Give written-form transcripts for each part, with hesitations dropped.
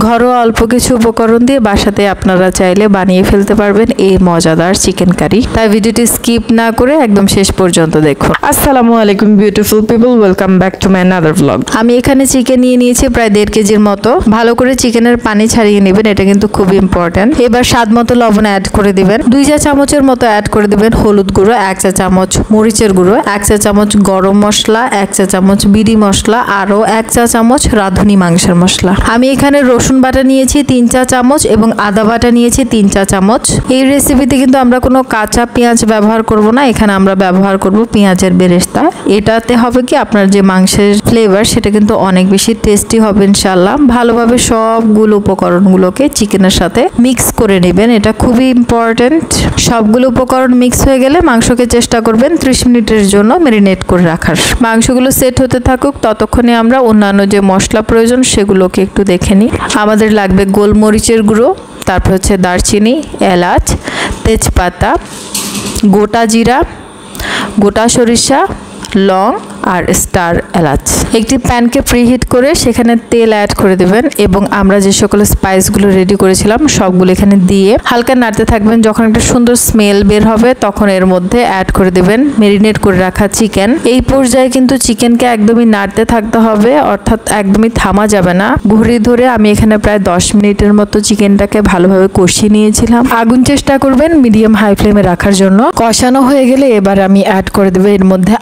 ঘরোয়া অল্প কিছু উপকরণ দিয়ে বাসাতে আপনারা চাইলে বানিয়ে ফেলতে পারবেন এই মজাদার চিকেন কারি। তাই ভিডিওটি স্কিপ না করে একদম শেষ পর্যন্ত দেখুন। আসসালামু আলাইকুম beautiful people, welcome back to my another blog. আমি এখানে চিকেন নিয়ে নিয়েছি প্রায় 1.5 কেজির মতো। ভালো করে চিকেনের পানি ছাড়িয়ে নেবেন, এটা কিন্তু খুব ইম্পর্টেন্ট। এবার স্বাদ মতো লবণ অ্যাড করে দিবেন, 2 চা চামচের মতো অ্যাড করে দিবেন হলুদ গুঁড়ো, 1 চা চামচ মরিচের গুঁড়ো, 1 চা চামচ গরম মশলা, 1 চা চামচ বিড়ি মশলা, আরও 1 চা চামচ রাঁধুনি মাংসের মশলা। আমি এখানে রসুন বাটা নিয়েছি 3 চা চামচ এবং আদা বাটা নিয়েছি 3 চা চামচ। এই রেসিপিতে কিন্তু আমরা কোনো কাঁচা পেঁয়াজ ব্যবহার করব না, এখানে আমরা ব্যবহার করব পেঁয়াজের বেরেস্তা। এটাতে হবে কি আপনার যে মাংসের ফ্লেভার সেটা কিন্তু অনেক বেশি টেস্টি হবে ইনশাআল্লাহ। ভালোভাবে সবগুলো উপকরণগুলোকে চিকেনের সাথে মিক্স করে নেবেন, এটা খুবই ইম্পর্টেন্ট। সবগুলো উপকরণ মিক্স হয়ে গেলে মাংসকে চেষ্টা করবেন 30 মিনিটের জন্য ম্যারিনেট করে রাখার। মাংসগুলো সেট হতে থাকুক, ততক্ষণে আমরা অন্যান্য যে মশলা প্রয়োজন সেগুলোকে একটু দেখে নিই। আমাদের লাগবে গোলমরিচের গুঁড়ো, তারপর হচ্ছে দারচিনি, এলাচ, তেজপাতা, গোটা জিরা, গোটা সরিষা, লং আর স্টার এলাচ। একটি প্যানকে প্রিহিট করে সেখানে তেল অ্যাড করে দেবেন এবং আমরা যে সকল স্পাইসগুলো রেডি করেছিলাম সবগুলো এখানে দিয়ে হালকা নাড়তে থাকবেন। যখন একটা সুন্দর স্মেল বের হবে তখন এর মধ্যে অ্যাড করে দেবেন ম্যারিনেট করে রাখা চিকেন। এই পর্যায়ে কিন্তু চিকেনকে একদমই নাড়তে থাকতে হবে, অর্থাৎ একদমই থামা যাবে না। ঘড়ি ধরে আমি এখানে প্রায় 10 মিনিটের মতো চিকেনটাকে ভালোভাবে কষিয়ে নিয়েছিলাম। আগুন চেষ্টা করবেন মিডিয়াম হাই ফ্লেমে রাখার জন্য। কষানো হয়ে গেলে এবার আমি অ্যাড করে দেবো এর মধ্যে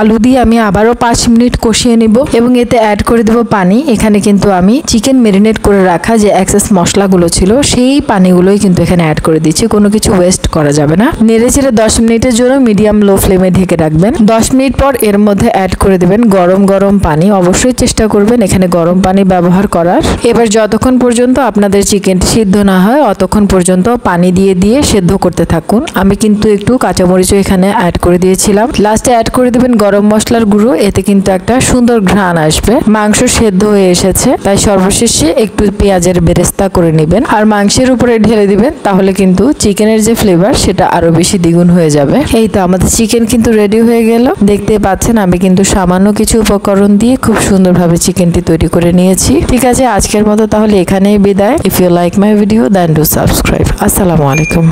আলু দিয়ে আমি আবারও 5 মিনিট কষিয়ে নিব এবং এতে অ্যাড করে দেব পানি। এখানে কিন্তু আমি চিকেন ম্যারিনেট করে রাখা যে এক্সেস মশলাগুলো ছিল সেই পানিগুলোই কিন্তু এখানে অ্যাড করে দিচ্ছি, কোনো কিছু ওয়েস্ট করা যাবে না। নেড়েচেড়ে 10 মিনিটের জন্য মিডিয়াম লো ফ্লেমে ঢেকে রাখবেন। 10 মিনিট পর এর মধ্যে অ্যাড করে দেবেন গরম গরম পানি। অবশ্যই চেষ্টা করবেন এখানে গরম পানি ব্যবহার করার। এবার যতক্ষণ পর্যন্ত আপনাদের চিকেনটি সিদ্ধ না হয় অতক্ষণ পর্যন্ত পানি দিয়ে দিয়ে সেদ্ধ করতে থাকুন। আমি কিন্তু একটু কাঁচামরিচও এখানে অ্যাড করে দিয়েছিলাম। লাস্টে অ্যাড করে দেবেন গরম মশলার গুঁড়ো, এতে কিন্তু একটা সুন্দর ঘ্রাণ আসবে। মাংস সেদ্ধ হয়ে এসেছে, তাই সর্বশেষে একটু পেঁয়াজের বেরেস্তা করে নেবেন আর মাংসের উপরে ঢেলে দিবেন, তাহলে কিন্তু চিকেনের যে ফ্লেভার সেটা আরো বেশি দ্বিগুণ হয়ে যাবে। এই তো আমাদের চিকেন কিন্তু রেডি হয়ে গেল। দেখতে পাচ্ছেন আমি কিন্তু সামান্য কিছু উপকরণ দিয়ে খুব সুন্দরভাবে চিকেনটি তৈরি করে নিয়েছি। ঠিক আছে, আজকের মতো তাহলে এখানেই বিদায়। If you like my video then do subscribe. আসসালামু আলাইকুম।